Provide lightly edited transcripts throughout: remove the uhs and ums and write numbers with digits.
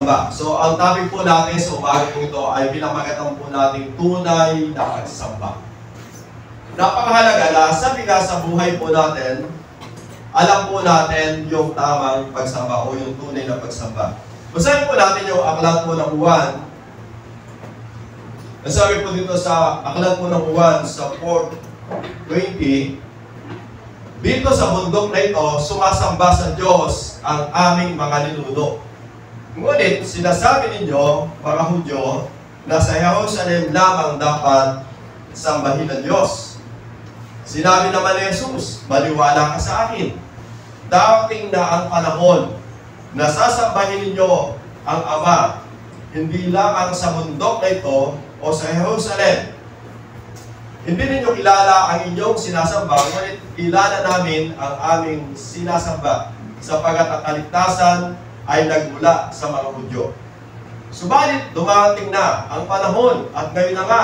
pagsamba. So, ang topic po natin sa umaga po ito ay pinamagatang po natin tunay na pagsamba. Napakahalaga na sa buhay po natin, alam po natin yung tamang pagsamba o yung tunay na pagsamba. Basahin po natin yung aklat po ng Juan. Nasabi po dito sa aklat po ng Juan sa 4:20, dito sa bundok na ito, sumasamba sa Diyos ang aming mga ninuno. Ngunit sinasabi ninyo, mga Hudyo, na sa Jerusalem lamang dapat sambahin ng Diyos. Sinabi naman ni Jesus, maniwala ka sa akin. Darating na ang panahon na sasambahin ninyo ang Ama, hindi lamang sa bundok na ito o sa Jerusalem. Hindi ninyo kilala ang inyong sinasamba, ngunit kilala namin ang aming sinasamba, sapagat ang kaligtasan ay nagmula sa mga Hudyo. Subalit, dumating na ang panahon at ngayon na nga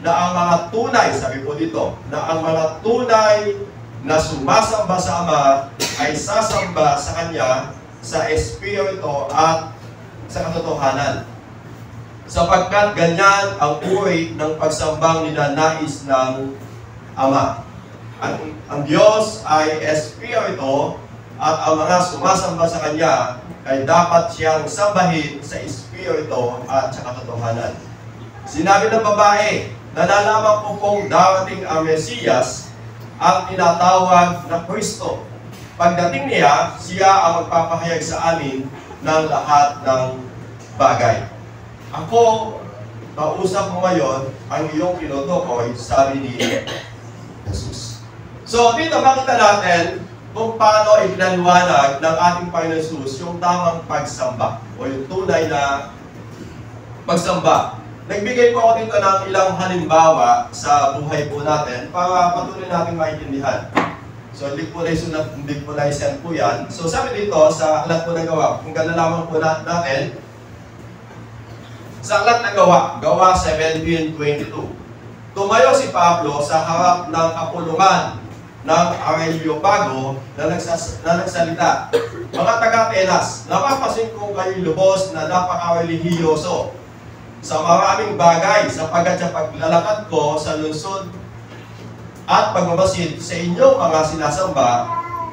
na ang mga tunay, sabi po dito, na ang mga tunay na sumasamba sa Ama ay sasamba sa Kanya sa Espiritu at sa katotohanan. Sapagkat ganyan ang uri ng pagsambang ninanais ng Ama. Ang Diyos ay Espiritu at ang mga sumasamba sa Kanya ay dapat siyang sambahin sa Espiritu at sa katotohanan. Sinabi ng babae, nalalaman ko kung darating ang Mesiyas, ang tinatawag na Kristo. Pagdating niya, siya ang magpapahayag sa amin ng lahat ng bagay. Ako, kausap mo ngayon, ang iyong tinutukoy, sabi ni Jesus. So, dito makita natin kung paano ipinaliwanag ng ating Panginoon Jesus yung tamang pagsamba o yung tunay na pagsamba. Nagbigay po ako dito ng ilang halimbawa sa buhay po natin para patuloy natin maintindihan. So, hindi po na-send po yan. So, sabi dito sa aklat po ng Gawa, kung ganda lamang po natin, sa aklat ng Gawa 17:22, tumayo si Pablo sa harap ng kapulungan ng Areopago na nagsalita, mga taga-Atenas, napapansin kong kayo lubos na napaka-relihiyoso sa maraming bagay sapagkat sa paglalakad ko sa lungsod at pagmamasid sa inyong mga sinasamba,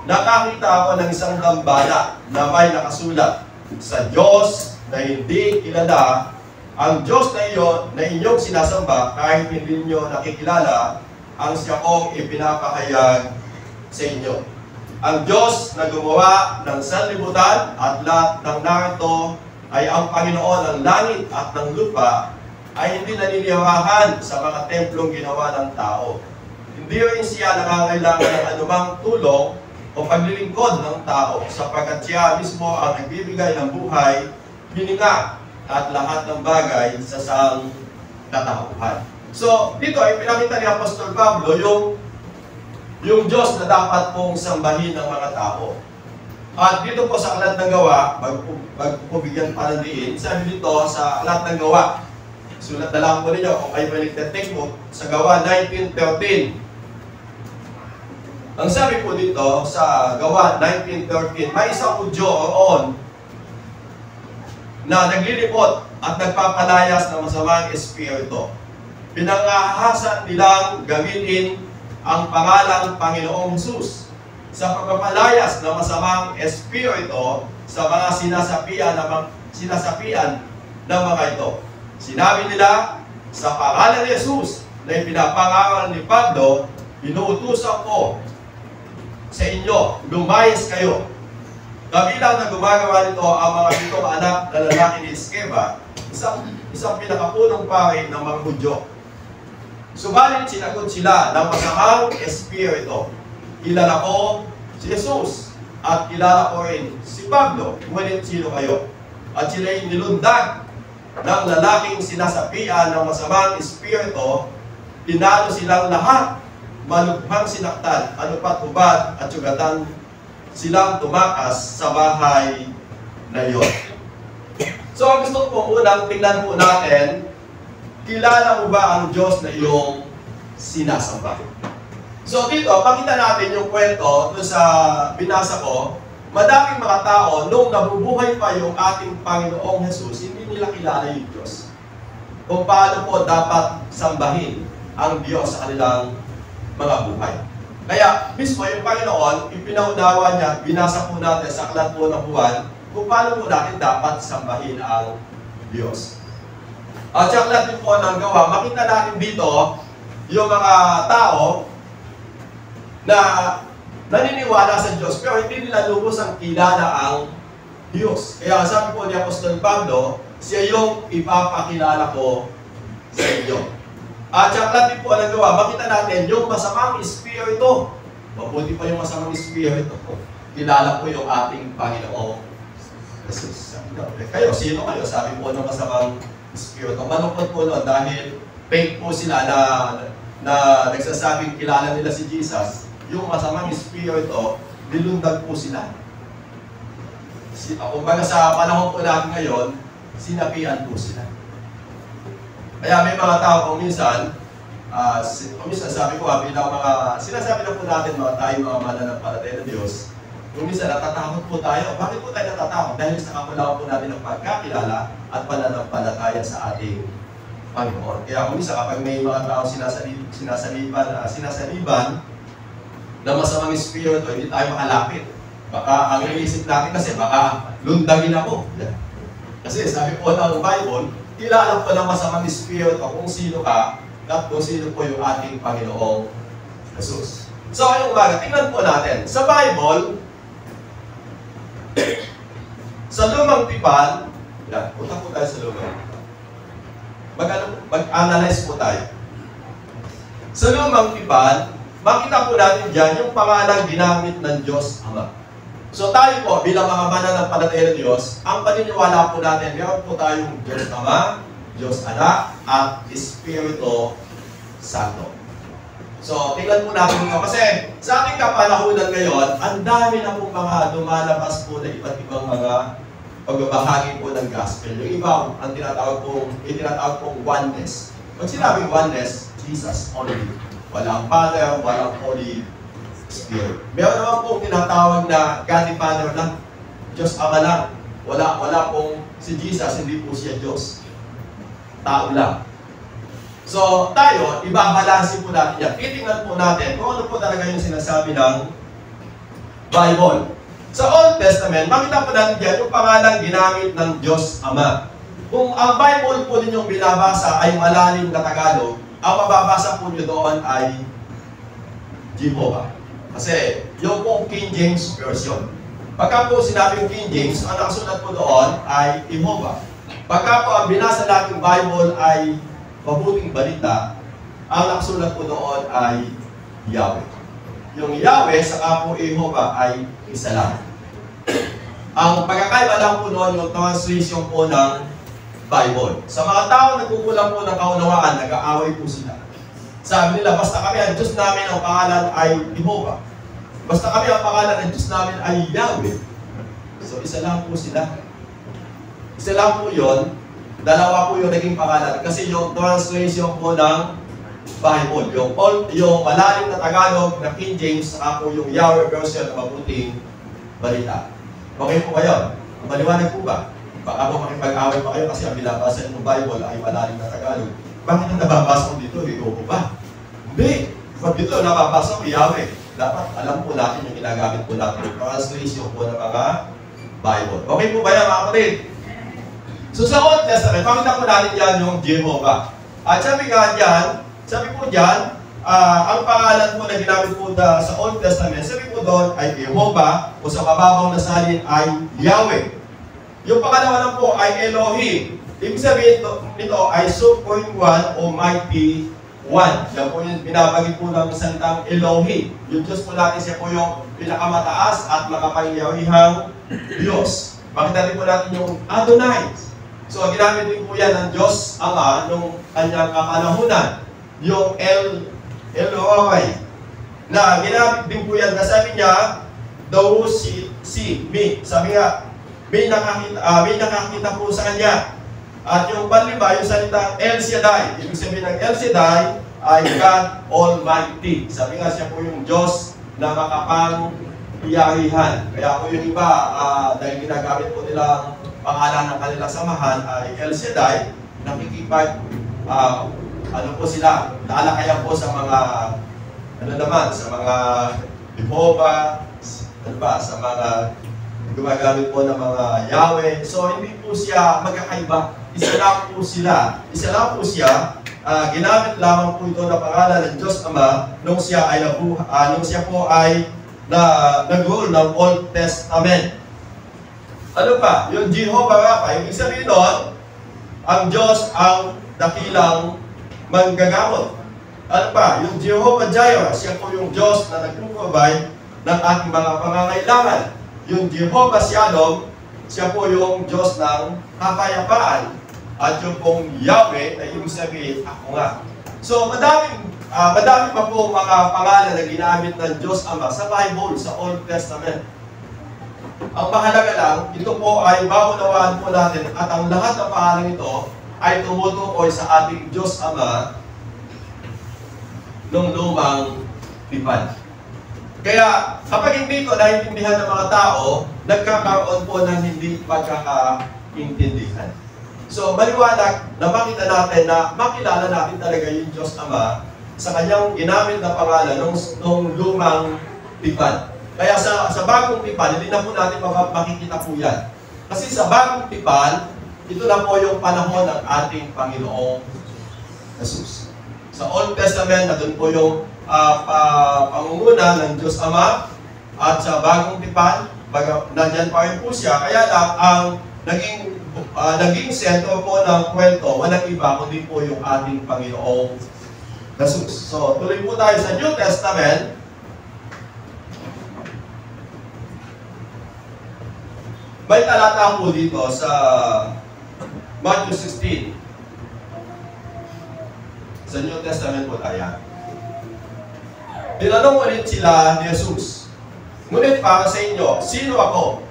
nakakita ako ng isang dambana na may nakasulat, sa Diyos na hindi kilala, ang Diyos na iyon na inyong sinasamba kahit hindi niyo nakikilala, ang siya kong ipinapahayag sa inyo. Ang Diyos na gumawa ng sanlibutan at lahat ng narito ay ang Panginoon ng langit at ng lupa, ay hindi naniniwahan sa mga templong ginawa ng tao. Hindi rin siya nangangailangan ng anumang tulong o paglilingkod ng tao, sapagkat siya mismo ang nagbibigay ng buhay, hininga at lahat ng bagay sa sang katauhan. So, dito ay pinakita ni Apostol Pablo yung Diyos na dapat pong sambahin ng mga tao. At dito po sa aklat ng Gawa, bago po bigyan pa ng diin, sabi dito sa aklat ng Gawa, sulat na lang po ninyo kung kayo may nagtatik mo, sa Gawa 19:13. Ang sabi po dito sa Gawa 19:13, may isang Hudyo roon na naglilipot at nagpapalayas ng masamang espiritu. Pinangahasan nilang gamitin ang pangalang Panginoong Jesus sa pagpapalayas ng masamang espiritu sa mga sinasapian ng mga ito. Sinabi nila, sa pangalan ni Jesus na ipinapangaral ni Pablo, inuutusan ko sa inyo, lumayas kayo. Kabilang na gumagawa nito ang mga pitong anak na lalaki ni Sceva, isang pinakapunong pari ng mga Hudyo. Subalit sinagot sila ng masamang espiritu. Kilala ko si Jesus at kilala ko rin si Pablo. Ngunit sino kayo? At sila'y nilundag ng lalaking sinasapian ng masamang espiritu. Tinalo silang lahat. Malubhang sinaktan, anupat hubad at sugatan silang tumakas sa bahay na iyon. So, ang gusto ko unang tingnan po natin, kilala mo ba ang Diyos na iyong sinasamba? So dito, pakita natin yung kwento doon sa binasa ko madaming mga tao, nung nabubuhay pa yung ating Panginoong Jesus, hindi nila kilala yung Diyos. Kung paano po dapat sambahin ang Diyos sa kanilang mga buhay. Kaya, mismo yung Panginoon, ipinaunawa niya, binasa po natin sa aklat po ng Juan, kung paano po natin dapat sambahin ang Diyos. At sa aklat din po ng Gawa, makita natin dito yung mga tao na naniniwala sa Diyos, pero hindi nila lubos ang kilala ang Diyos. Kaya sabi po ni Apostol Pablo, siya yung ipapakilala ko sa inyo. At sa aklat din po ng Gawa, makita natin yung masamang espiritu. Mabuti pa yung masamang espiritu. Kilala po yung ating Panginoong Jesus. Kayo, sino kayo? Sabi po ng masamang espiritu. Malungkot po nun dahil fake po sila na nagsasabing kilala nila si Jesus. Yung masamang espiritu, nilundag po sila. Kumbaga sa panahon po natin ngayon, sinapian po sila. Kaya may mga tao kung minsan sabi ko bilang mga, sinasabi na po natin tayo mga mananampalataya ng Diyos, kung minsan natatakot po tayo. Bakit po tayo natatakot? Dahil sa kakulangan po natin ng pagkakilala at pananampalataya sa ating Panginoon. Kaya kung minsan kapag may mga tao sinasaliban na masamang espiritu, hindi tayo makalapit. Baka ang iisip natin kasi baka lundagin ako. Kasi sabi po ng Bible, kilala po ng masamang espiritu kung sino ka at kung sino po yung ating Panginoong Jesus. So, ngayong umaga, tingnan po natin. Sa Bible, sa Lumang Tipan, punta po tayo sa Lumang Tipan. Mag-analyze po tayo. Sa Lumang Tipan, makita po natin dyan yung pangalang ginamit ng Diyos Ama. So tayo po, bilang mga mananampalataya ng Diyos, ang paniniwala po natin, meron po tayong Diyos Ama, Diyos Anak, at Espiritu Santo. So, tingnan po natin ito. Kasi sa ating kapanahunan ngayon, ang dami na pong mga lumalabas po na iba't ibang mga pagbabahagi po ng gospel. Yung iba, ang tinatawag pong oneness. Pag sinabing oneness, Jesus only. Walang Father, walang Holy Spirit. Meron naman pong tinatawag na God the Father lang. Diyos Ama lang. Wala pong si Jesus, hindi po siya Diyos. Tao lang. So, tayo, ibabalansin po natin yan. Titingnan po natin kung ano po talaga yung sinasabi ng Bible. Sa Old Testament, makita po natin dyan yung pangalang ginamit ng Diyos Ama. Kung ang Bible po ninyong binabasa ay malalim na Tagalog, ang mababasa po nyo doon ay Jehovah. Kasi yung pong King James Version. Pagka po sinabing King James, ang nakasulat po doon ay Jehovah. Pagka po ang binasa natin Bible ay mabuting balita, ang nakasulat po doon ay Yahweh. Yung Yahweh sa po Jehovah ay isa lang. Ang pagkakaiba lang po noon yung translation po ng Bible. Sa mga tao nagkukulang po ng kaunawaan, nag-aaway po sila. Sabi nila, basta kami ang Diyos namin, ang pangalan ay Jehovah. Basta kami ang pangalan ng Diyos namin ay Yahweh. So isa lang po sila. Isa lang po yun. Dalawa po yung naging pangalan. Kasi yung translation po ng Bible, yung malalim na Tagalog na King James, saka po yung Yahweh version na mabuting balita. Okay po kayo? Maliwanag po ba? Baka po makipag-away pa kayo kasi ang binabasa ng Bible ay malalim na Tagalog. Bakit ang nababasa ko dito? Ito po ba? Hindi. Pag dito nababasa ko Yahweh. Dapat alam po natin yung ginagamit po natin yung translation po ng mga Bible. Okay po ba yan mga kapatid? So sa Old Testament, pakita po natin dyan yung Jehovah. At sabi po dyan, ang pangalan po na ginamit po sa Old Testament, sabi po doon ay Jehovah, o sa mababang na salin ay Yahweh. Yung pangalawa lang po ay Elohim. Ibig sabihin nito ay Supreme One o Mighty One. Yan po yung binabagit po ng salitang Elohim. Yung Diyos po natin, siya po yung pinakamataas at makapangyarihang Diyos. Makita rin po natin yung Adonai. So, ginamit din po yan ng Diyos Ama nung kanyang kapanahunan. Yung El-Roi. Na ginamit din po yan na sabi niya, thou see me. Sabi nga, may nakakita po sa kanya. At yung panlima, yung salita El Shaddai. Ibig sabihin ng El Shaddai ay God Almighty. Sabi nga siya po yung Diyos na iyahihan. Kaya po yung iba, dahil ginagamit po nilang pangalan ng kanilang samahan ay El Shaddai, nakikipag, ano po sila, naalakayan po sa mga, ano naman, sa mga Jehovah, ano ba, sa mga gumagamit po ng mga Yahweh. So, hindi po siya magkakaiba. Isa lang po sila. Isa lang po siya. Ginamit lamang po ito na pangalan ng Diyos Ama nung siya ay nung siya po ay nag-rule ng Old Testament. Ano pa? Yung Jehovah Rapha, ibig sabihin doon, ang Diyos ang dakilang manggagamot. Ano pa? Yung Jehovah Jireh, siya po yung Diyos na nag-provide ng ating mga pangangailangan. Yung Jehovah Shalom, siya po yung Diyos ng kapayapaan. At yung pong Yahweh, na ibig sabihin, ako nga. So, madami pa po mga pangalan na ginamit ng Diyos Ama sa Bible, sa Old Testament. Ang mahalaga lang, ito po ay maunawaan po natin at ang lahat ng pangalan ito ay tumutukoy sa ating Diyos Ama ng lumang tipan. Kaya kapag hindi ko naiintindihan ng mga tao, nagkakaroon po ng hindi pagkakaintindihan. So, maliwanag na makita natin na makilala natin talaga yung Diyos Ama sa kanyang ginamit na pangalan ng lumang tipan. Kaya sa bagong tipan, hindi na po natin makikita po yan. Kasi sa bagong tipan, ito na po yung panahon ng ating Panginoong Jesus. Sa Old Testament, na doon po yung pangunguna ng Diyos Ama, at sa bagong tipan, nandyan pa rin po siya. Kaya lang, ang naging sentro po ng kwento, walang iba kundi po yung ating Panginoong Jesus. So, tuloy po tayo sa New Testament. May talata po dito sa Matthew 16. Sa New Testament po tayo. Tinanong ulit sila ni Jesus, ngunit para sa inyo, sino ako?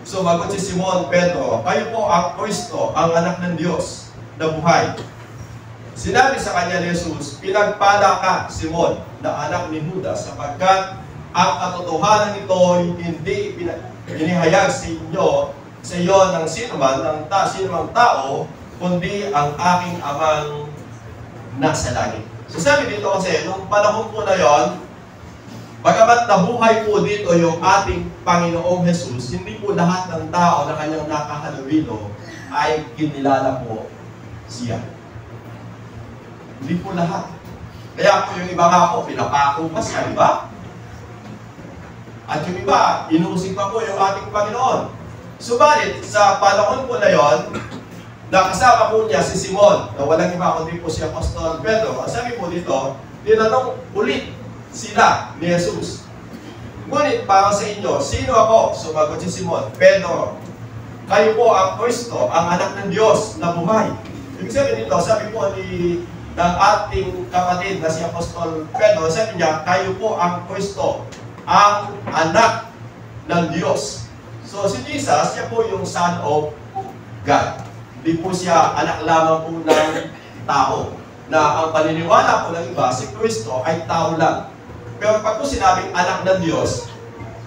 Sumagot si Simon Pedro, kayo po ang Kristo, ang anak ng Diyos na buhay. Sinabi sa kanya ni Jesus, pinagpala ka, Simon, na anak ni Judas, sapagkat ang katotohanan nito hindi inihayag sa iyo ng sinumang tao, kundi ang aking amang nasa langit. So sabi dito kasi, nung panahon po na yon, bagamat nabuhay po dito yung ating Panginoong Jesus, hindi po lahat ng tao na kanyang nakahalubilo ay kinilala po siya. Hindi po lahat. Kaya po yung iba nga po, pinapako pa siya, di ba? At yung iba, inusig pa po yung ating Panginoon. Subalit, sa panahon po na yon, nakasama po niya si Simon, na walang iba kundi po si Apostol Pedro. Ang sabi po dito, tinanong ulit sila ni Jesus, ngunit para sa inyo, sino ako? Sumagot si Simon, Pedro, kayo po ang Kristo, ang anak ng Diyos na buhay. Ibig sabihin dito, sabi po ng ating kapatid na si Apostol Pedro, sabi niya, kayo po ang Kristo, ang anak ng Diyos. So si Jesus, siya po yung Son of God. Hindi po siya anak lamang po ng tao. Na ang paniniwala po ng iba, si Kristo ay tao lang. Pero pag po sinabing anak ng Diyos,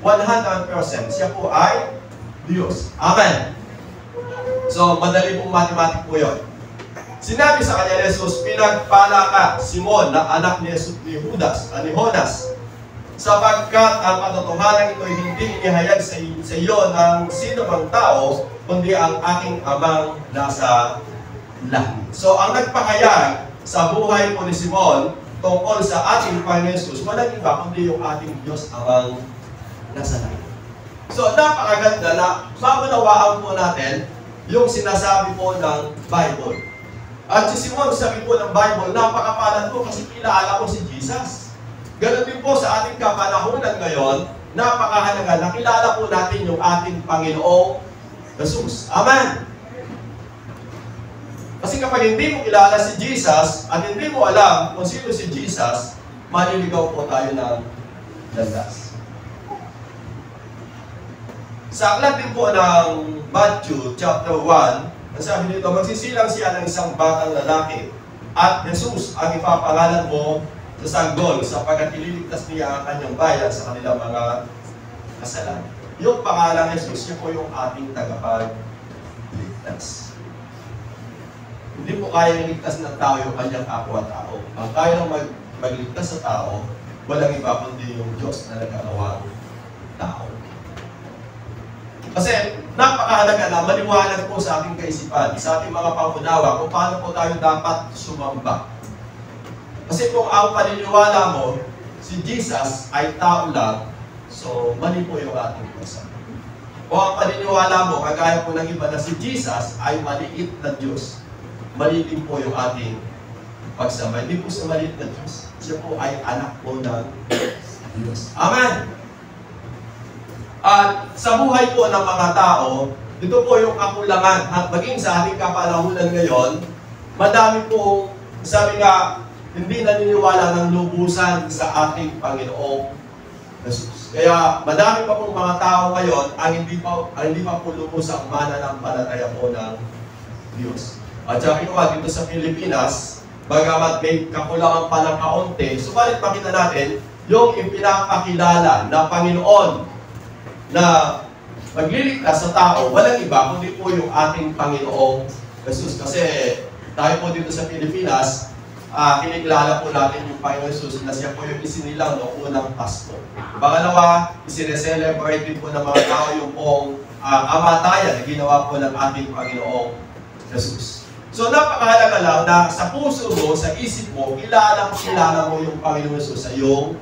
100% siya po ay Diyos. Amen. So, madali pong mathematic po yun. Sinabi sa kanya ni Jesus, pinagpala ka, Simon, na anak ni Jonas, sapagkat ang katotohanan ito ay hindi inihayag sa iyo ng sino mang tao, kundi ang aking amang nasa langit. So, ang nagpahayag sa buhay po ni Simon tungkol sa ating Panginoon Jesus, walang iba kundi yung ating Diyos amang nasa langit. So, napakaganda na maunawaan po natin yung sinasabi po ng Bible. At si Simon, sabi po ng Bible, napakapalad po kasi kilala ko si Jesus. Ganon din po sa ating kapanahunan ngayon, napakahalaga na kilala po natin yung ating Panginoong Jesus. Amen! Kasi kapag hindi mo kilala si Jesus at hindi mo alam kung sino si Jesus, maliligaw po tayo ng landas. Sa aklat din po ng Matthew chapter 1, sabi dito, magsisilang siya ng isang batang lalaki at Jesus ang ipapangalan mo sa sanggol sapagkat ililigtas niya ang kanyang bayan sa kanilang mga kasalanan. Yung pangalang Jesus, siya po yung ating tagapagligtas. Hindi po kaya iligtas ng tao yung kanyang kapwa-tao. Ang kaya magligtas sa tao, walang iba kundi yung Diyos na nagkakawang tao. Kasi napakahalaga na maliwanag po sa ating kaisipan, sa ating mga pangunawa kung paano po tayo dapat sumamba. Kasi kung ang paniniwala mo, si Jesus ay tao lang, so mali po yung ating pagsamba. O ang paniniwala mo, kagaya po ng iba na si Jesus ay maliit na Diyos, mali din po yung ating pagsamba. Hindi po siya maliit na Diyos. Siya po ay anak po ng Diyos. Amen! At sa buhay po ng mga tao, ito po yung kakulangan. At maging sa ating kapanahunan ngayon, madami po, sabi nga, hindi naniniwala ng lubusan sa ating Panginoong Jesus. Kaya madami pa pong mga tao ngayon ang hindi pa po lubusang mananampalataya po ng Diyos. At saka ikaw, dito sa Pilipinas, bagamat may kakulangan pa ng kaunti, subalit makita natin yung ipinapakilala na Panginoon na magliligtas sa tao, walang iba kundi po yung ating Panginoong Jesus. Kasi tayo po dito sa Pilipinas, kinikilala po natin yung Panginoong Jesus na siya po yung isinilang noong unang Pasko. Pangalawa, isineselebrate din po ng mga tao yung pong kamatayan na ginawa po ng ating Panginoong Jesus. So napakahalaga lang na sa puso mo, sa isip mo, kilala mo yung Panginoong Jesus sa iyong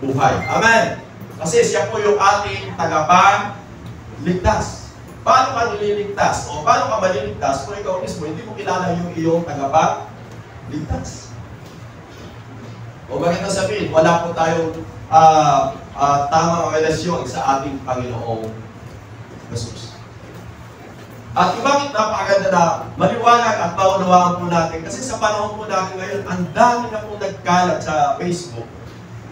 buhay. Amen! Kasi siya po yung ating tagapagligtas. Paano ka nililigtas? O paano ka maliligtas kung ikaw mismo hindi mo kilala yung iyong tagapagligtas? O bakit na sabihin, wala po tayong tamang relasyon sa ating Panginoong Jesus. At bakit napakaganda na maliwanag at maunawaan po natin? Kasi sa panahon po natin ngayon, ang dami na po nagkalat sa Facebook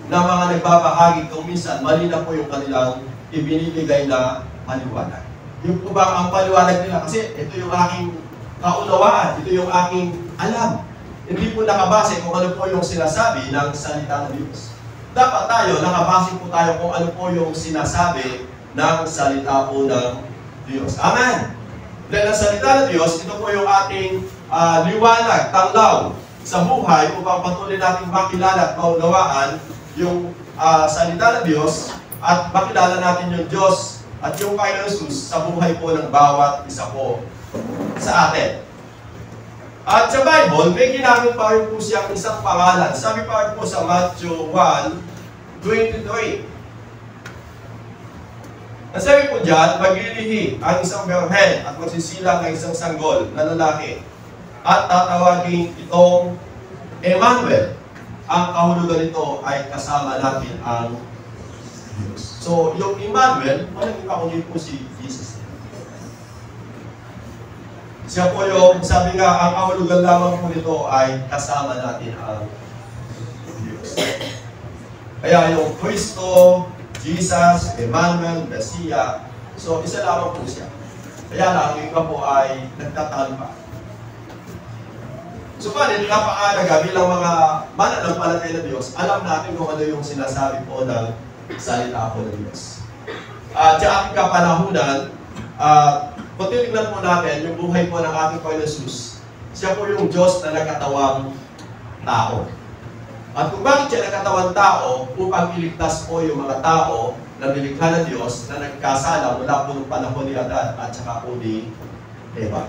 na mga nagbabahagi kung minsan mali na po yung kanilang ibinibigay na paliwanag. Yung po ba ang paliwanag nila? Kasi ito yung aking kaunawaan, ito yung aking alam. Hindi po nakabase kung ano po yung sinasabi ng salita ng Diyos. Dapat tayo, nakabase po tayo kung ano po yung sinasabi ng salita po ng Diyos. Amen! Dahil ang salita ng Diyos, ito po yung ating liwanag, tanglaw sa buhay upang patuloy natin makilala at maunawaan yung salita ng Diyos at makilala natin yung Diyos at yung Panginoon Jesus sa buhay po ng bawat isa po sa atin. At sa Bible, may ginamit pa rin po siyang isang pangalan. Sabi pa rin po sa Matthew 1:23. Nasabi po dyan, maglilihi ang isang berhen at magsisilang ang isang sanggol na lalaki at tatawagin itong Emmanuel. Ang kahulugan nito ay kasama natin ang Diyos. So, yung Emmanuel, walang iba kundi po si Jesus. Siya po yung, sabi nga, ang kahulugan lamang po nito ay kasama natin ang Diyos. Kaya yung Kristo, Jesus, Emmanuel, Messiah, so isa lamang po siya. Kaya lang, yung iba po ay nagtatalpa. Subalit, napakahalaga bilang mga mananampalataya ng Diyos, alam natin kung ano yung sinasabi po ng salita po ng Diyos. At sa ating kapanahunan, kung titignan po natin yung buhay po ng ating Panginoon Jesus, siya po yung Diyos na nagkatawang tao. At kung bakit siya nagkatawang tao, upang iligtas po yung mga tao na nilikha ng Diyos na nagkasala mula po ng panahon ni Adan at saka po ni Eva.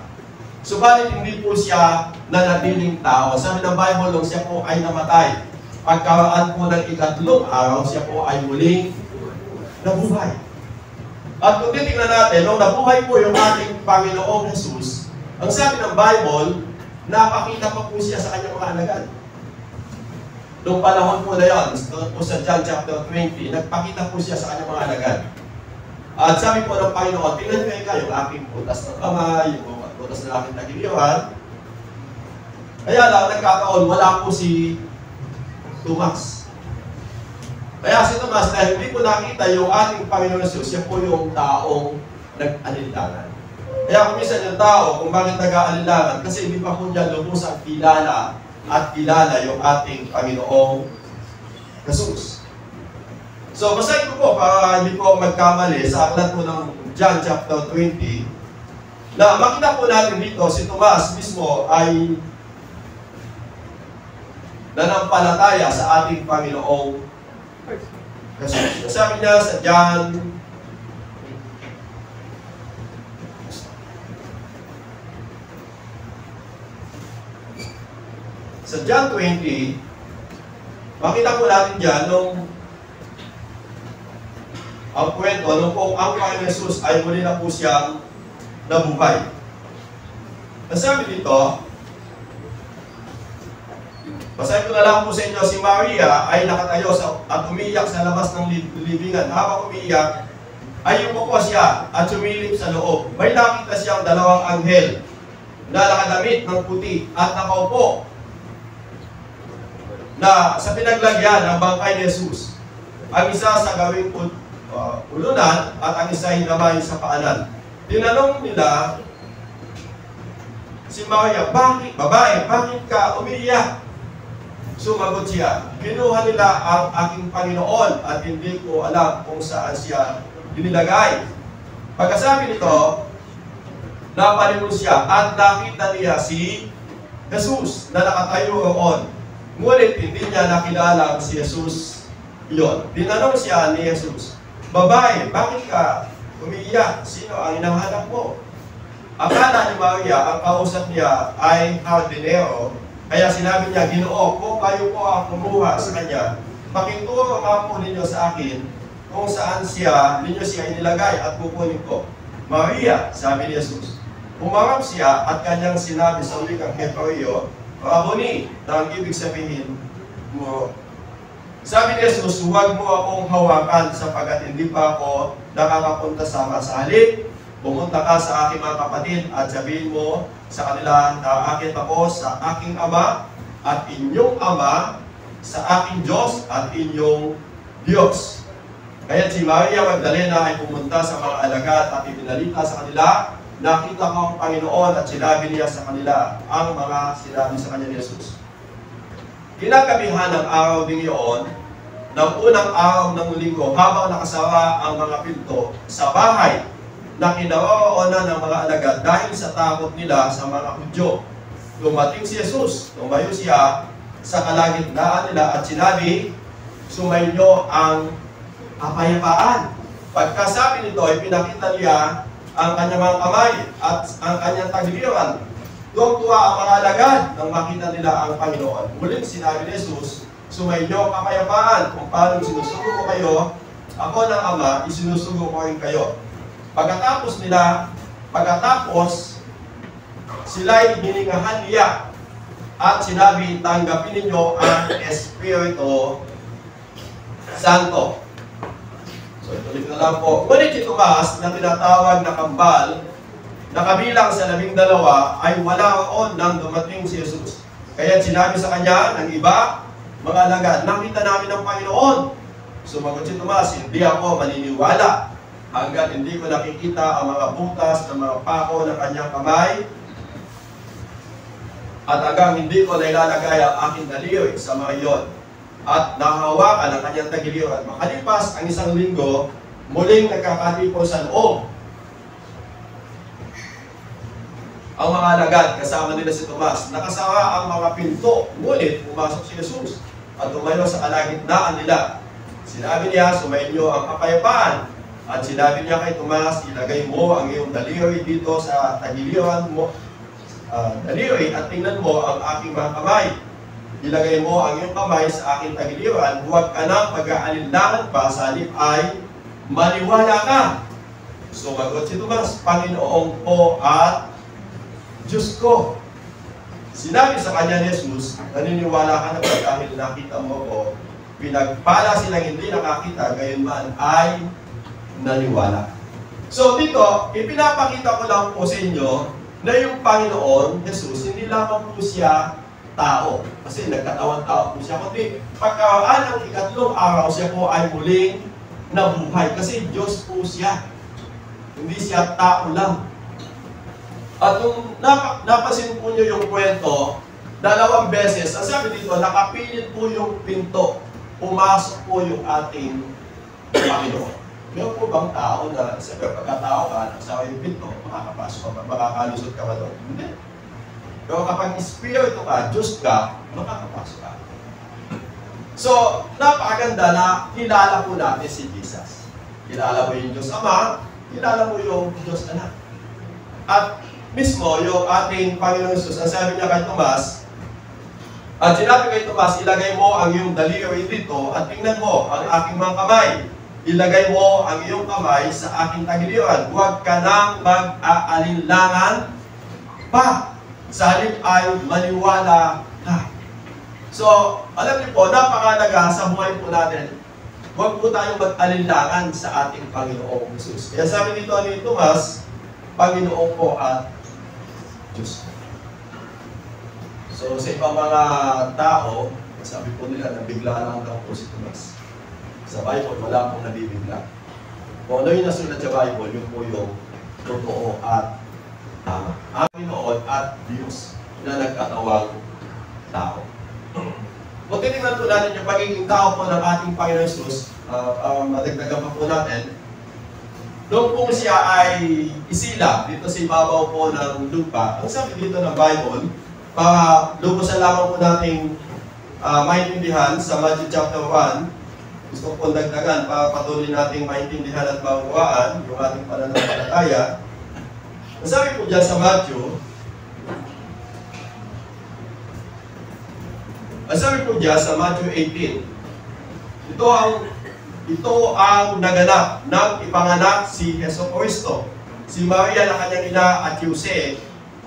Subalit hindi po siya nanatiling tao. Sabi ng Bible, nung siya po ay namatay, pagkaraan po ng ikatlong araw, siya po ay muling nabuhay. At kung titignan natin, nung nabuhay po yung ating Panginoong Jesus, ang sabi ng Bible, napakita pa po siya sa kanyang mga alagad. Noong panahon po na yun, doon po sa John chapter 20, nagpakita po siya sa kanyang mga alagad. At sabi po ng Panginoon, tingnan nyo kayo, yung aking butas ng kamay, yung butas ng aking tagiliwan. Kaya lang, nagkataon, wala po si Tomas. Kaya si Tomas, dahil hindi po nakita yung ating Panginoon Jesus, siya po yung taong nag-alinlangan. Kaya kung minsan yung tao, kung bakit nag-aalilangan, kasi hindi pa po niya lubusang kilala yung ating Panginoong Jesus. So, basahin ko po para hindi po magkamali sa aklat po ng John chapter 20, na makita po natin dito si Tomas mismo ay nanampalataya sa ating Panginoong Jesus. Sabi niya sa John sa John 20, makita po natin dyan nung ang kwento, nung po ang Panginoon Jesus ay muli na po siyang nabuhay. Nasabi dito, basahin ko na lang po sa inyo, si Maria ay nakatayo at umiiyak sa labas ng libingan. Habang umiiyak, ay umupo siya at sumilip sa loob. May nakita siyang dalawang anghel na nakadamit ng puti at nakaupo na sa pinaglagyan ng bangkay ni Jesus. Ang isa sa gawing ulunan at ang isa hinamay sa paanan. Tinanong nila si Maria, bakit ka umiiyak? Sumagot siya, kinuha nila ang aking Panginoon at hindi ko alam kung saan siya dinilagay. Pagkasabi nito, napalingon siya at nakita niya si Jesus na nakatayo roon. Ngunit hindi niya nakilala si Jesus iyon. Tinanong siya ni Jesus, babae, bakit ka umiiyak? Sino ang hinahanap mo? Akala ni Maria, ang kausap niya ay hardinero. Kaya sinabi niya, Ginoo, kung kayo po ang kumuha sa kanya, pakituro nga po ninyo sa akin kung saan ninyo siya inilagay at kukunin ko. Maria, sabi ni Jesus. Umarap siya at kanyang sinabi sa ulikang Hebreo, Rabuni, na ang ibig sabihin mo. Sabi ni Jesus, huwag mo akong hawakan sapagkat hindi pa ako nakakapunta sa halip. Pumunta ka sa aking mga kapatid at sabihin mo sa kanila na aakit ako sa aking Ama at inyong Ama, sa aking Diyos at inyong Diyos. Kaya si Maria Magdalena ay pumunta sa mga alagad at ibinalita sa kanila, nakita ko ang Panginoon at sinabi niya sa kanila ang mga sinabi sa kanya ni Jesus. Kinagabihan ng araw ding iyon, ng unang araw ng linggo, habang nakasara ang mga pinto sa bahay na kinaroroonan ng mga alagad dahil sa takot nila sa mga Hudyo. Dumating si Jesus, tumayo siya sa kalagitnaan nila at sinabi, sumainyo ang kapayapaan. Pagkasabi nito, ipinakita niya ang kanyang mga kamay at ang kanyang tagiliran. Tuwang-tuwa ang mga alagad nang makita nila ang Panginoon. Muling sinabi ni Jesus, sumainyo kapayapaan. Kung paano sinusugo ko kayo, ako ng Ama, isinusugo ko rin kayo. Pagkatapos sila'y hiningahan niya at sinabi, tanggapin ninyo ang Espiritu Santo. So ituloy na lang po. Ngunit si Tomas na tinatawag na kambal, na kabilang sa 12 ay wala roon nang dumating si Jesus. Kaya sinabi sa kanya ng iba, mga alagad, nakita namin ang Panginoon. Sumagot si Tomas, hindi ako maniniwala hanggat hindi ko nakikita ang mga butas ng mga pako ng kanyang kamay at hanggang hindi ko nailalagay ang aking daliri sa mga iyon at nahawakan ang kanyang tagiliran. Makalipas ang isang linggo, muling nagkakatipon sa loob ang mga alagad kasama nila si Tomas. Nakasara ang mga pinto, ngunit pumasok si Jesus at tumayo sa kalagitnaan nila. Sinabi niya, sumainyo ang kapayapaan. At sinabi niya kay Tomas, ilagay mo ang iyong daliri dito sa tagiliran mo, daliri at tingnan mo ang aking mga kamay. Ilagay mo ang iyong kamay sa aking tagiliran, huwag ka nang pag-aalinlangan pa, sa halip ay maniwala ka. Sumagot si Tomas, Panginoon ko at Diyos ko. Sinabi sa kanya ni Jesus, naniniwala ka na ba dahil nakita mo ko? Pinagpala silang hindi nakakita, gayon man ay naniwala. So dito, ipinapakita ko lang po sa inyo na yung Panginoon, Jesus, hindi lamang po siya tao. Kasi nagkatawang tao po siya. Kundi pagkaan ng ikatlong araw, siya po ay muling nabuhay. Kasi Diyos po siya. Hindi siya tao lang. At nung napasin po nyo yung kwento, 2 beses, ang sabi dito, nakapilit po yung pinto. Pumasok po yung ating Panginoon. Meron po bang tao na, siyempre, pagkatao ka, nagsawa yung pinto, makakapasok ka ba, makakalusot ka ba doon? Hindi. Pero kapag Espiritu ka, Diyos ka, makakapasok ka. So, napakaganda na kilala po natin si Jesus. Kilala mo yung Diyos Ama, kilala mo yung Diyos Anak. At mismo, yung ating Panginoon Jesus, ang sabi niya kay Tomas, at sinabi kay Tomas, ilagay mo ang iyong daliri dito at tingnan mo ang aking mga kamay. Ilagay mo ang iyong kamay sa aking tagiliran. Huwag ka nang mag-aalinlangan pa. Sa halip ay maniwala ka. So, alam niyo po, napakalaga sa buhay po natin. Huwag po tayong mag-alinlangan sa ating Panginoong Jesus. Kaya sabi dito ni Tomas, Panginoon po at Diyos. So, sa ibang mga tao, sabi po nila, nabigla lang daw po si Tomas. Sa Bible, wala pong nabibigla. Kung ano yung nasulat sa Bible, yun po yung totoo at tama. Ang Panginoon at Diyos na nagkatawang tao. Kung titignan po natin yung pagiging tao po ng ating Panginoon Jesus, madagdagan pa po natin, noong po siya ay isila dito sa ibabaw po ng lupa, ang sabi dito ng Bible, para lubusan lamang po nating maintindihan sa Matthew chapter 1, gusto ko pong dagdagan para patuloy nating maintindihan at mauwaan yung ating pananampalataya. Ang sabi po dyan sa Matthew, ang sabi po dyan sa Matthew 18, ito ang naganap ng ipanganak si Jesucristo. Si Maria na kanyang ina at Jose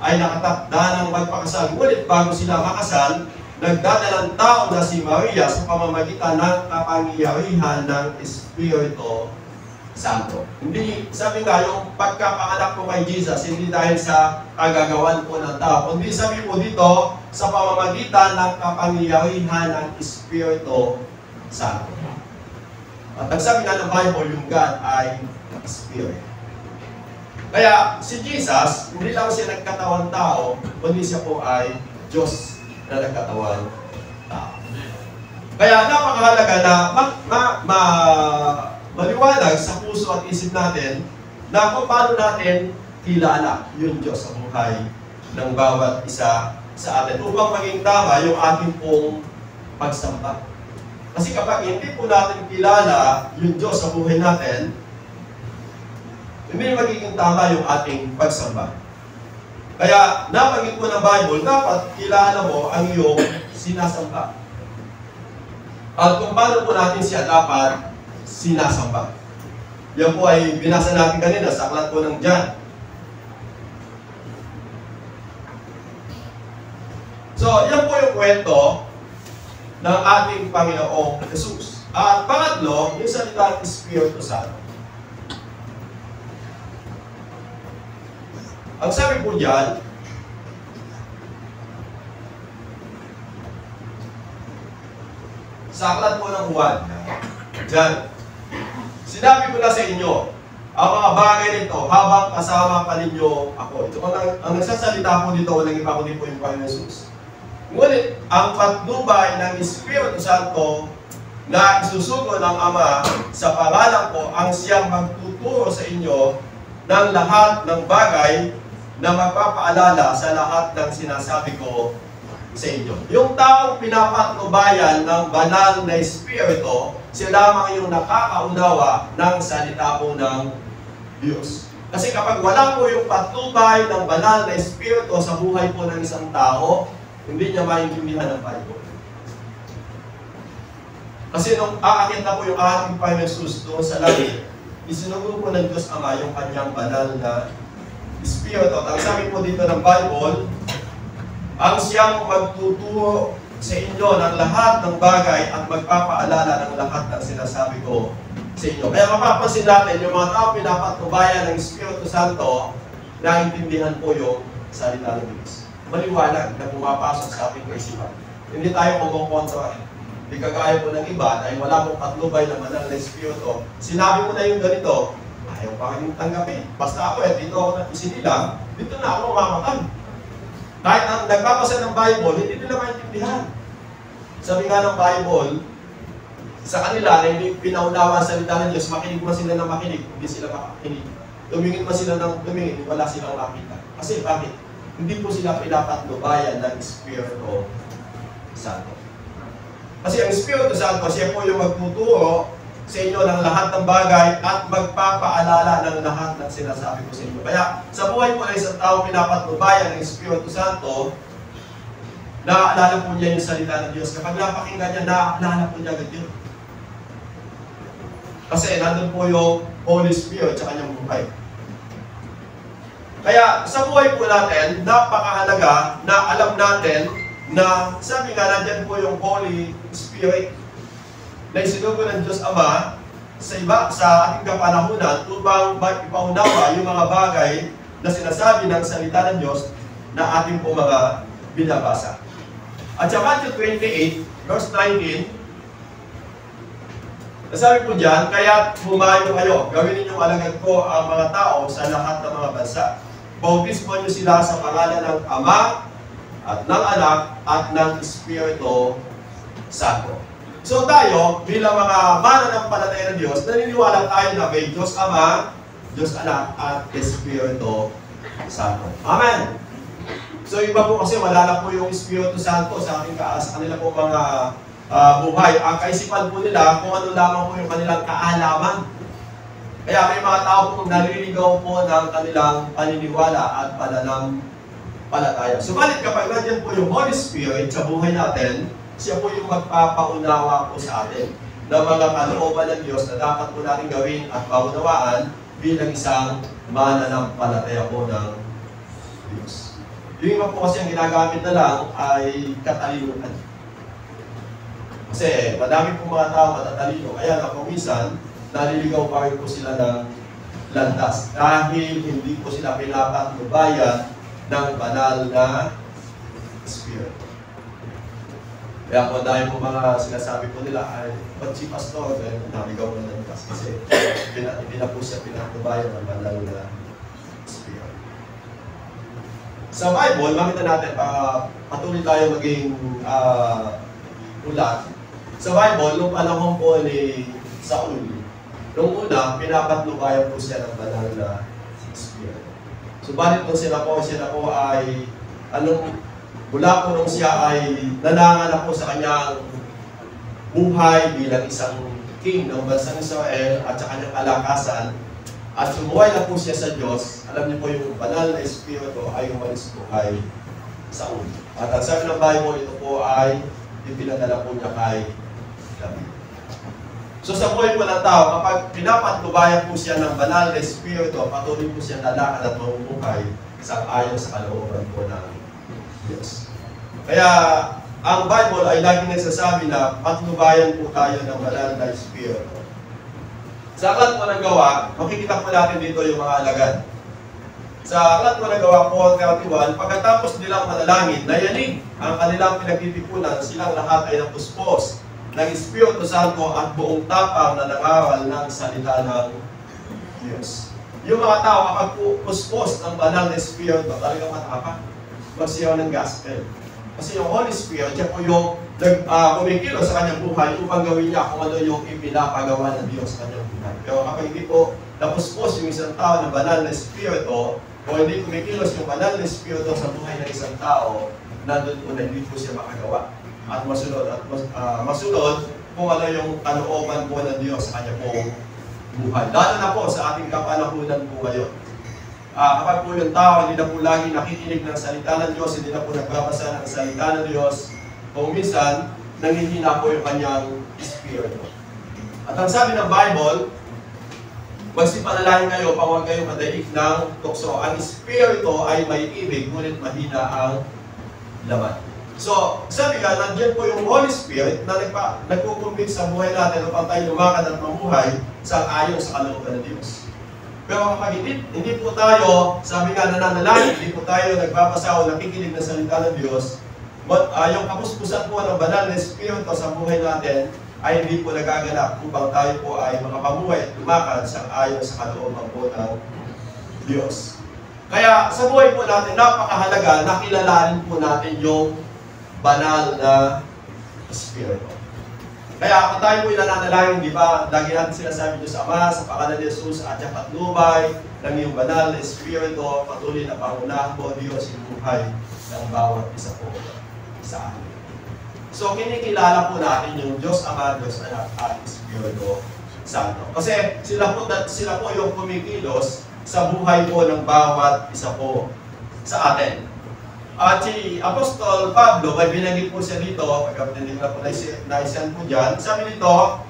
ay nakatakda ng magpakasal. Ngunit bago sila makasal, nagdadalang tao na si Maria sa pamamagitan ng kapangyarihan ng Espiritu Santo. Hindi, sabi nga, yung pagkapanganak po kay Jesus, hindi dahil sa kagagawan po ng tao, kundi sabi po dito, sa pamamagitan ng kapangyarihan ng Espiritu Santo. At ang sabi nga ng Bible, yung God ay Spirit. Kaya si Jesus, hindi lang siya nagkatawang tao, kundi siya po ay Diyos na nagkatawang tao. Kaya napakahalaga na maliwanag sa puso at isip natin na kung paano natin kilala yung Diyos sa buhay ng bawat isa sa atin upang maging tama yung ating pong pagsamba. Kasi kapag hindi po natin kilala yung Diyos sa buhay natin, hindi magiging tama yung ating pagsamba. Kaya, nabanggit po ng Bible, dapat kilala mo ang iyong sinasamba. At kung paano po natin siya dapat sinasamba. Yan po ay binasa natin kanina sa aklat po ng John. So, yan po yung kwento ng ating Panginoong Jesus. At pangatlo, yung salitang Espiritu Santo. Ang sabi po dyan, sa aklat po ng Juan, dyan, sinabi ko na sa inyo, ang mga bagay nito habang kasama pa ninyo ako. Ito ang nagsasalita po dito, walang iba kundi po yung Panginoon Jesus. Ngunit, ang patnubay ng Espiritu Santo na isusugo ng Ama sa pangalan ko ang siyang magtuturo sa inyo ng lahat ng bagay na magpapaalala sa lahat ng sinasabi ko sa inyo. Yung taong pinapatnubayan ng banal na Espiritu, siya lamang yung nakakaunawa ng salita po ng Diyos. Kasi kapag wala po yung patnubay ng banal na Espiritu sa buhay po ng isang tao, hindi niya maintindihan ang Bible. Kasi nung aakit na po yung ating Panginoon Jesus doon sa langit, isinugo po ng Diyos Ama yung kanyang banal na Espiritu. Ang sabi po dito ng Bible, ang siyang magtuturo sa inyo ng lahat ng bagay at magpapaalala ng lahat ng sinasabi ko sa inyo. Kaya mapapansin natin, yung mga tao pinapatnubayan ng Espiritu Santo, naintindihan po yung salita ng Diyos. Maliwanag na pumapasok sa ating kaisipan. Hindi tayo kumukontra. Hindi kagaya po ng iba, dahil wala pong patnubay na banal na Espiritu. Sinabi mo na yung ganito, ayaw pa kayong tanggapin. Basta ako dito ako isinilang, dito na ako mamakan. Kahit ang nagbabasa ng Bible, hindi nila maintindihan. Sabi nga ng Bible, sa kanila na hindi pinaunawa ang salita ng Diyos, makinig man sila ng makinig, hindi sila makakinig. Tumingin man sila ng tumingin, wala silang makita. Kasi bakit? Hindi po sila pinapatnubayan ng Espiritu Santo. Kasi ang Espiritu Santo, siya po yung magtuturo sa inyo ng lahat ng bagay at magpapaalala ng lahat ng sinasabi ko sa inyo. Kaya sa buhay po ng isang tao pinapatnubayan ng Espiritu Santo, naaalala po niya yung salita ng Diyos. Kapag napakinggan niya, naaalala po niya agad yun. Kasi nandun po yung Holy Spirit sa kanyang buhay. Kaya sa buhay po natin, napakahalaga na alam natin na sabi nga nandyan po yung Holy Spirit na isinugo ng Diyos Ama sa ating kapanahunan upang ipaunawa yung mga bagay na sinasabi ng salita ng Diyos na ating po mga binabasa. At sa Matthew 28, verse 19, nasabi po dyan, kaya humayo kayo, gawin ninyong alagad ko ang mga tao sa lahat ng mga bansa. Bautismo niyo sila sa pangalan ng Ama at ng Anak at ng Espiritu Santo. So tayo, bilang mga mananampalataya ng Diyos, naniniwala tayo na may Diyos Ama, Diyos Anak at Espiritu Santo. Amen! So iba po kasi malala po yung Espiritu Santo sa kanila po mga buhay. Ang kaisipan po nila kung ano lamang po yung kanilang kaalaman. Kaya may mga tao po naliligaw po ng kanilang paniniwala at pananampalataya. Subalit kapag nandiyan po yung Holy Spirit sa buhay natin, siya po yung magpapaunawa po sa atin ng mga kalooban ng Diyos na dapat po natin gawin at paunawaan bilang isang mananampalataya po ng Diyos. Yung iba po kasi ang ginagamit na lang ay katalinuhan. Kasi madami pong mga tao matatalino, kaya na po minsan, naliligaw pa rin po sila ng landas dahil hindi po sila pinapatnubayan ng banal na Spirit. Kaya po dahil po mga sinasabi po nila ay pag si Pastor, naligaw na landas kasi hindi na po siya pinatnubayan ng banal na Spirit. Sa Bible, makita natin, patuloy tayo maging ulat. Sa Bible, nung panahon po ni Saul, nung una, pinapatnubayan po siya ng banal na Spirit. Subalit nung siya po ay, mula po nung siya ay nananganak po sa kanyang buhay bilang isang king ng bansang Israel at sa kanyang kalakasan, at sumuway na po siya sa Diyos, alam niyo po yung banal na Espiritu ay umalis po kay Saul. At ang sabi ng Bible, ito po ay ipinadala po niya kay David. So sa buhay po ng tao, kapag pinapatnubayan po siya ng banal na Espiritu, patuloy po siya lalakad at mamubuhay sa ayon sa kalooban po ng Diyos. Kaya ang Bible ay laging nagsasabi na patnubayan po tayo ng banal na Espiritu. Sa Aklat po ng Gawa, makikita po natin dito yung mga alagad. Sa Aklat po ng Gawa 4:31, pagkatapos nilang manalangin, nayanig ang kanilang pinagtitipunan, silang lahat ay napuspos ng Espiritu Santo at buong tapang na nangaral ng salita ng Diyos. Yung mga tao, kapag puspos ng banal na Espiritu, talagang matapang magsiyaw ng gospel. Kasi yung Holy Spirit, siya po yung kumikilo sa kanyang buhay upang gawin niya kung ano yung ipinapagawa ng Diyos sa kanyang buhay. Pero kapag hindi po napuspos yung isang tao ng banal na Espiritu, o hindi kumikilos yung banal na Espiritu sa buhay ng isang tao, nandun po na hindi po siya makagawa. At masunod kung ano yung kalooban po ng Diyos sa kanya pong buhay. Lalo na po sa ating kapanahunan po ngayon. Kapag po yung tao hindi na po lagi nakikinig ng salita ng Diyos, hindi na po nagbabasa ng salita ng Diyos, kung minsan, nanghihina po yung kanyang Espiritu. At ang sabi ng Bible, magsipanalangin kayo, huwag kayong madaig ng tukso. Ang Espiritu ay may ibig, ngunit mahina ang laman. So, sabi nga, nandiyan po yung Holy Spirit na nagkukumbig sa buhay natin upang tayo lumakad at mamuhay sa ayon sa kalooban ng Diyos. Pero kapag hindi po tayo, sabi nga nananalangin, hindi po tayo nagbabasa o nakikinig ng salita ng Diyos, yung kapuspusan po ng banal na Espiritu sa buhay natin ay hindi po nagaganap upang tayo po ay makapamuhay at lumakad sa ayon sa kalooban po ng Diyos. Kaya sa buhay po natin, napakahalaga na kilalanin po natin yung banal na Espiritu. Kaya kung tayo po'y nananalangin, di ba, lagi natin sinasabi Diyos Ama, sa pangalan ni Jesus, at yung patnubay ng iyong banal na Espiritu, patuloy na pangunahan po, Diyos, yung buhay ng bawat isa po sa atin. So, kinikilala po natin yung Diyos Ama, Diyos Anak, at Espiritu Santo. Kasi sila po yung kumikilos sa buhay po ng bawat isa po sa atin. At si Apostol Pablo, may binanggit po siya dito, pagkapitin na po naisiyan po dyan, sabi dito,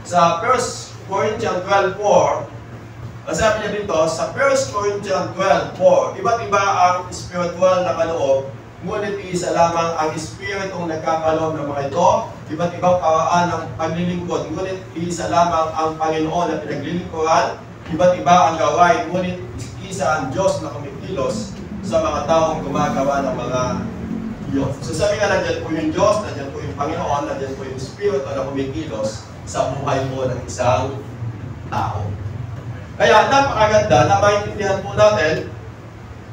sa 1 Corinthians 12:4, sabi niya dito, sa 1 Corinthians 12:4, iba't iba ang spiritual na kaloob, ngunit isa lamang ang espiritong nagkakaloob ng mga ito, iba't ibang kawaan ng paglilingkod, ngunit isa lamang ang Panginoon na pinaglilingkuran, iba't iba ang gawain, ngunit isa ang Diyos na kumikilos sa mga taong gumagawa ng mga Diyos. So sabi nga, nandiyan po yung Diyos, nandiyan po yung Panginoon, nandiyan po yung Espiritu na kumikilos sa buhay po ng isang tao. Kaya napakaganda na maintindihan po natin,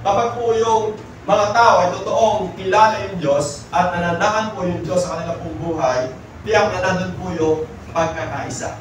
kapag po yung mga tao ay totoong kilala yung Diyos at nananaan po yung Diyos sa kanilang pong buhay, tiyak na nandun po yung pagkakaisa.